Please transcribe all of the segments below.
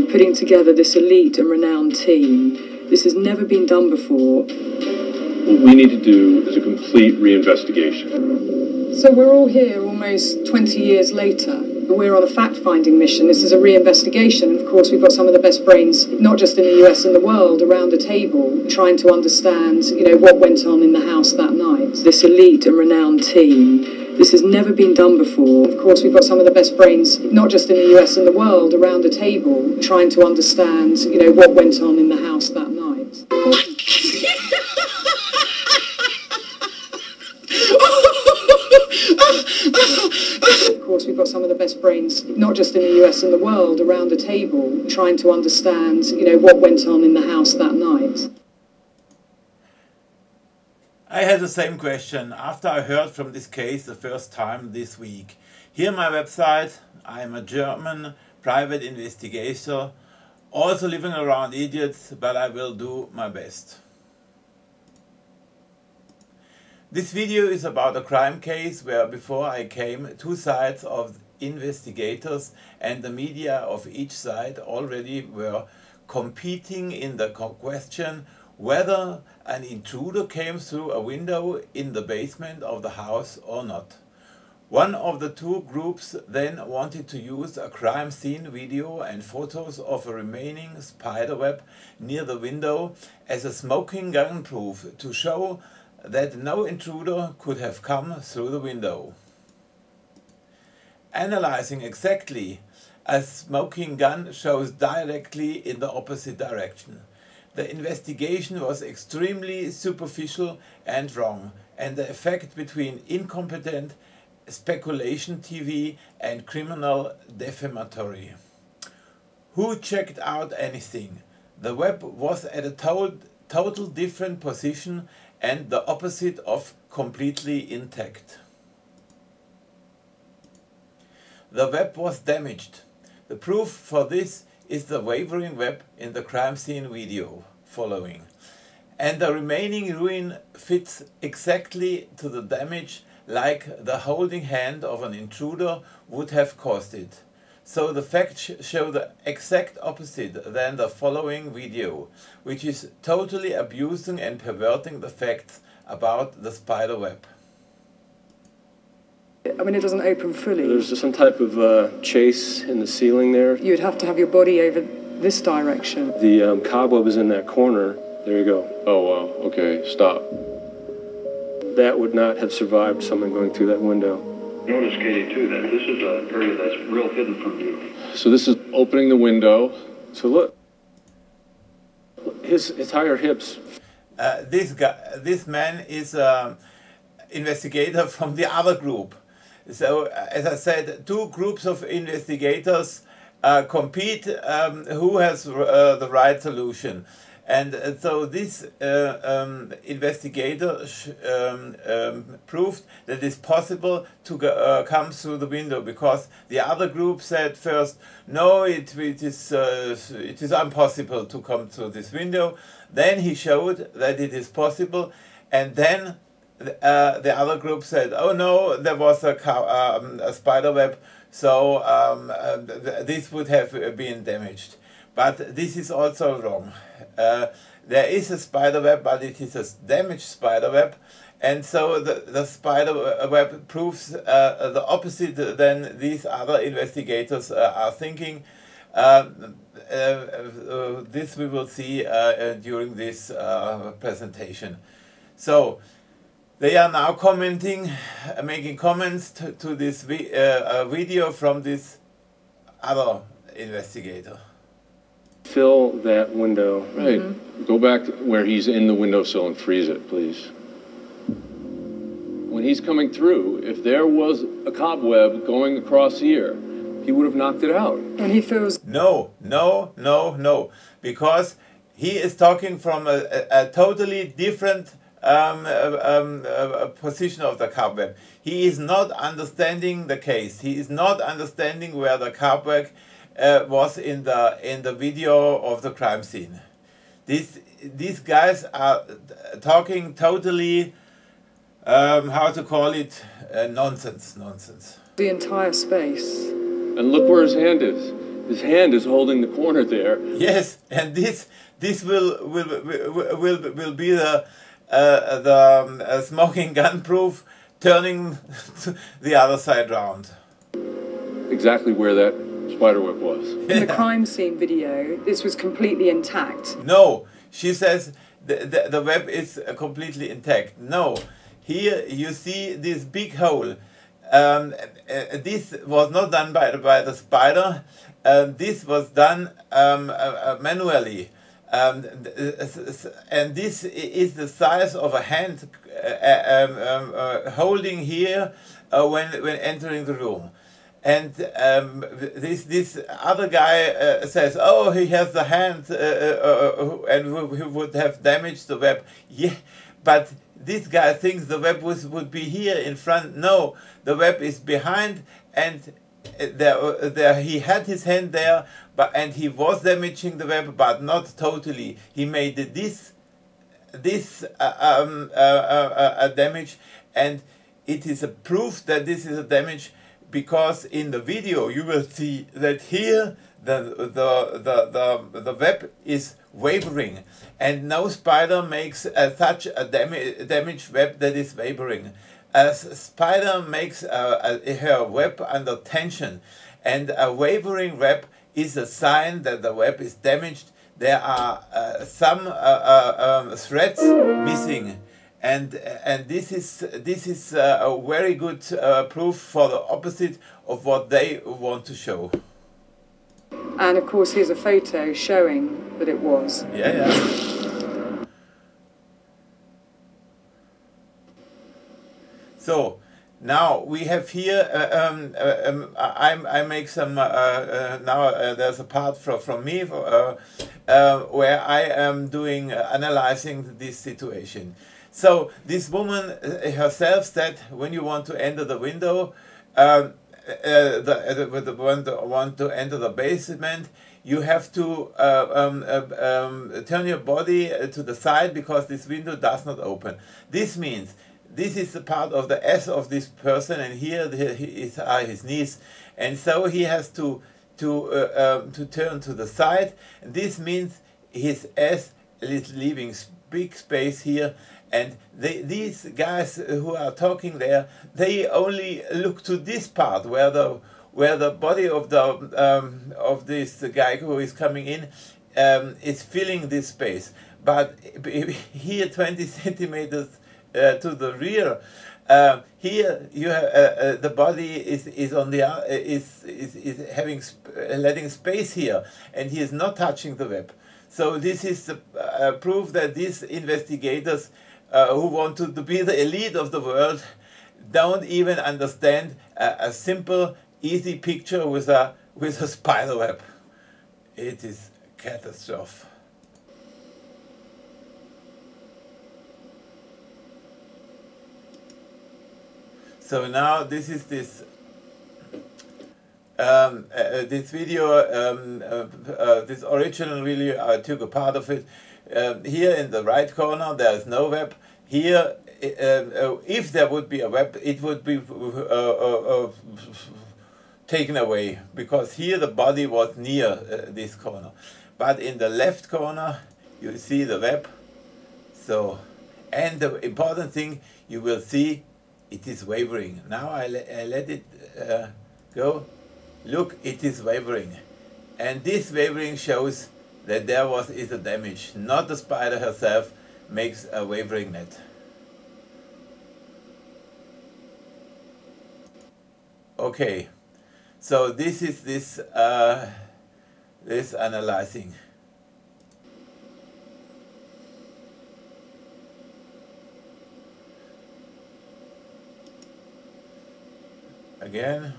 putting together this elite and renowned team. This has never been done before. What we need to do is a complete reinvestigation. So we're all here almost 20 years later. We're on a fact-finding mission. This is a reinvestigation. Of course, we've got some of the best brains, not just in the US and the world, around a table trying to understand, what went on in the house that night. This elite and renowned team. This has never been done before. Of course, we've got some of the best brains, not just in the US and the world, around a table trying to understand, what went on in the house that night. Of course, we've got some of the best brains, not just in the US and the world, around a table trying to understand, what went on in the house that night. I had the same question after I heard from this case the first time this week. Here my website, I am a German private investigator, also living around idiots, but I will do my best. This video is about a crime case where before I came, two sides of investigators and the media of each side already were competing in the question whether an intruder came through a window in the basement of the house or not. One of the two groups then wanted to use a crime scene video and photos of a remaining spiderweb near the window as a smoking gun proof to show that no intruder could have come through the window. Analyzing exactly, a smoking gun shows directly in the opposite direction. The investigation was extremely superficial and wrong, and the effect between incompetent speculation TV and criminal defamatory. Who checked out anything? The web was at a total different position and the opposite of completely intact. The web was damaged. The proof for this is the wavering web in the crime scene video following. And the remaining ruin fits exactly to the damage like the holding hand of an intruder would have caused it. So the facts show the exact opposite than the following video, which is totally abusing and perverting the facts about the spider web. I mean, it doesn't open fully. There's some type of chase in the ceiling there. You'd have to have your body over this direction. The cobweb is in that corner. There you go. Oh, wow. Okay, stop. That would not have survived someone going through that window. Notice, Katie, too, that this is an area that's real hidden from view. So this is opening the window. So look, his entire hips. This man is an investigator from the other group. So, as I said, two groups of investigators compete who has the right solution. And so this investigator proved that it's possible to come through the window, because the other group said first, no, it is impossible to come through this window. Then he showed that it is possible, and then the other group said, oh no, there was a spider web, so this would have been damaged. But this is also wrong. There is a spider web, but it is a damaged spider web, and so the spider web proves the opposite than these other investigators are thinking. This we will see during this presentation. So they are now commenting, making comments to this video from this other investigator. Fill that window. Right. Mm-hmm. Go back to where he's in the windowsill and freeze it, please. When he's coming through, if there was a cobweb going across here, he would have knocked it out. And he feels... No. Because he is talking from a totally different position of the cobweb. He is not understanding the case. He is not understanding where the cobweb was in the video of the crime scene. These guys are talking totally, how to call it, nonsense. The entire space. And look where his hand is. His hand is holding the corner there. Yes, and this will be the smoking gun proof, turning the other side round. Exactly where that spiderweb was. In the crime scene video, this was completely intact. No, she says the web is completely intact. No, here you see this big hole. This was not done by the spider. This was done manually. And this is the size of a hand holding here when entering the room. And this other guy says, oh, he has the hand and he would have damaged the web. Yeah, but this guy thinks the web would be here in front. No, the web is behind, and there he had his hand there, and he was damaging the web, but not totally. He made this damage, and it is a proof that this is a damage, because in the video you will see that here the web is wavering, and no spider makes such a damaged web that is wavering. A spider makes her web under tension, and a wavering web is a sign that the web is damaged. There are some threads missing, and this is a very good proof for the opposite of what they want to show. And of course, here's a photo showing that it was. Yeah. So now we have here. I make some. Now there's a part from me where I am doing analyzing this situation. So this woman herself said, when you want to enter the window, want to enter the basement, you have to turn your body to the side, because this window does not open. This means this is the part of the S of this person, and here are his knees, and so he has to turn to the side. And this means his S is leaving big space here. And these guys who are talking there, they only look to this part where the body of this guy who is coming in is filling this space. But here, 20 centimeters to the rear, here you have, the body is on the is having letting space here, and he is not touching the web. So this is proof that these investigators, who want to be the elite of the world, don't even understand a simple, easy picture with a spider web. It is a catastrophe. So now this is this video, this original video. I took a part of it. Here in the right corner there is no web. Here, if there would be a web, it would be taken away, because here the body was near this corner. But in the left corner you see the web. So, and the important thing, you will see it is wavering. Now I let it go. Look, it is wavering, and this wavering shows that there is a damage. Not the spider herself makes a wavering net. Okay, so this is this analyzing. Again,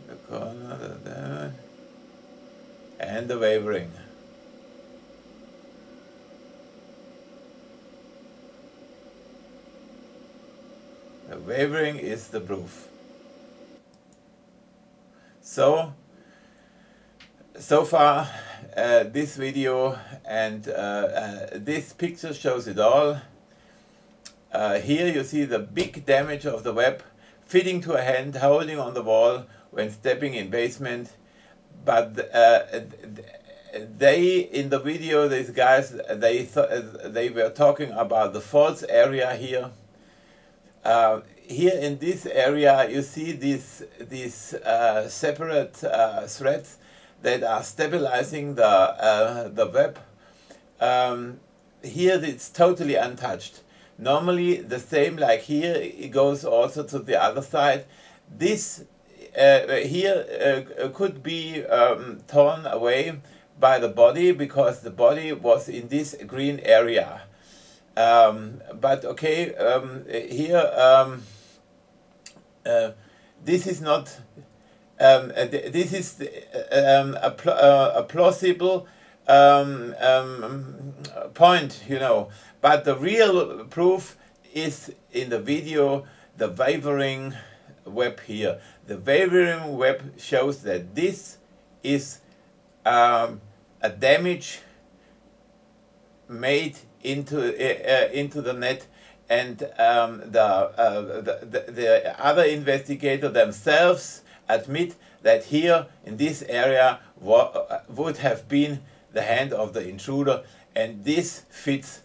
the corner, and the wavering. The wavering is the proof. So far, this video and this picture shows it all. Here you see the big damage of the web fitting to a hand, holding on the wall when stepping in basement. But they, in the video, these guys, they were talking about the false area here. Here in this area, you see these separate threads that are stabilizing the web. Here it's totally untouched. Normally the same like here, it goes also to the other side. This here could be torn away by the body because the body was in this green area. But okay, here this is not. This is a plausible point, you know. But the real proof is in the video, the wavering web here. The wavering web shows that this is a damage made into the net, and the other investigator themselves admit that here in this area would have been the hand of the intruder, and this fits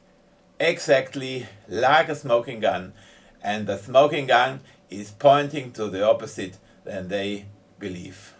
exactly like a smoking gun, and the smoking gun is pointing to the opposite than they believe.